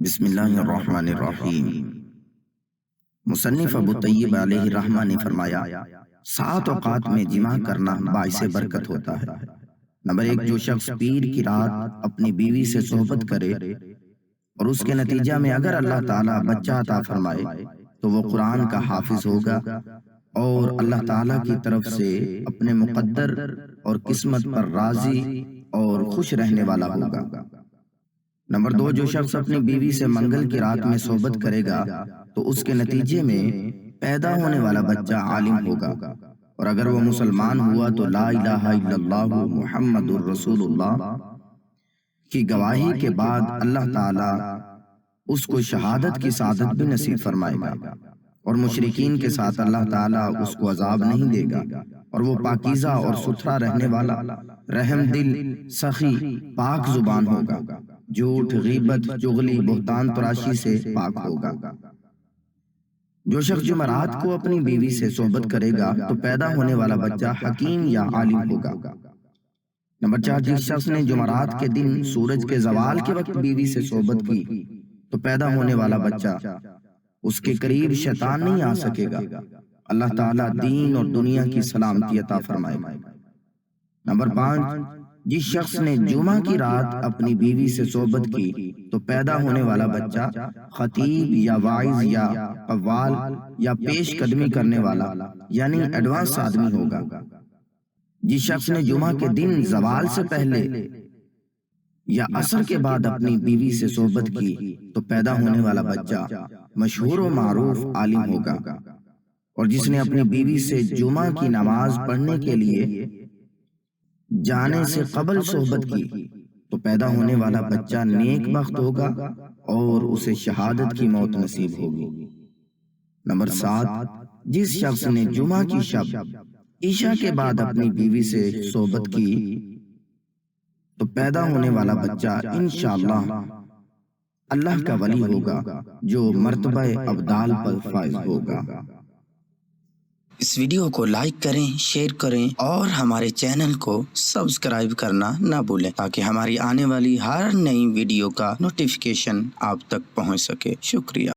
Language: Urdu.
بسم اللہ الرحمن الرحیم۔ مصنف ابو طیب علیہ الرحمہ نے فرمایا 7 اوقات میں جماع کرنا باعث برکت ہوتا ہے۔ نمبر 1، جو شخص پیر کی رات اپنی بیوی سے صحبت کرے اور اس کے نتیجہ میں اگر اللہ تعالیٰ بچہ عطا فرمائے تو وہ قرآن کا حافظ ہوگا اور اللہ تعالیٰ کی طرف سے اپنے مقدر اور قسمت پر راضی اور خوش رہنے والا ہوگا۔ نمبر 2، جو شخص اپنی بیوی سے منگل کی رات میں صحبت کرے گا تو اس کے نتیجے میں پیدا ہونے والا بچہ عالم ہوگا، اور اگر وہ مسلمان ہوا تو لا الہ الا اللہ محمد الرسول اللہ کی گواہی کے بعد اللہ تعالیٰ اس کو شہادت کی سعادت بھی نصیب فرمائے گا، اور مشرکین کے ساتھ اللہ تعالیٰ اس کو عذاب نہیں دے گا، اور وہ پاکیزہ اور ستھرا رہنے والا، رحم دل، سخی، پاک زبان ہوگا، جھوٹ، غیبت، چغلی، بہتان تراشی سے پاک ہوگا۔ جو شخص جمعرات کو اپنی بیوی سے صحبت کرے گا تو پیدا ہونے والا بچہ حکیم یا عالم ہوگا۔ نمبر 4، جس شخص نے جمعرات کے دن سورج کے زوال کے وقت بیوی سے صحبت کی تو پیدا ہونے والا بچہ اس کے قریب شیطان نہیں آ سکے گا، اللہ تعالیٰ دین اور دنیا کی سلامتی عطا فرمائے گا۔ نمبر 5، جس شخص نے جمعہ کی رات اپنی بیوی سے صحبت کی تو پیدا ہونے والا بچہ خطیب یا واعظ یا قوال یا پیش قدمی کرنے والا یعنی ایڈوانس آدمی ہوگا۔ جس شخص نے جمعہ کے دن زوال سے پہلے یا عصر کے بعد اپنی بیوی سے صحبت کی تو پیدا ہونے والا بچہ مشہور و معروف عالم ہوگا، اور جس نے اپنی بیوی سے جمعہ کی نماز پڑھنے کے لیے جانے سے قبل صحبت کی تو پیدا ہونے والا بچہ نیک بخت ہوگا اور اسے شہادت کی موت نصیب ہوگی۔ نمبر 7، جس شخص نے جمعہ کی شب عشاء کے بعد اپنی بیوی سے صحبت کی تو پیدا ہونے والا بچہ انشاءاللہ اللہ کا ولی ہوگا جو مرتبہ ابدال پر فائز ہوگا۔ اس ویڈیو کو لائک کریں، شیئر کریں اور ہمارے چینل کو سبسکرائب کرنا نہ بھولیں تاکہ ہماری آنے والی ہر نئی ویڈیو کا نوٹیفیکیشن آپ تک پہنچ سکے۔ شکریہ۔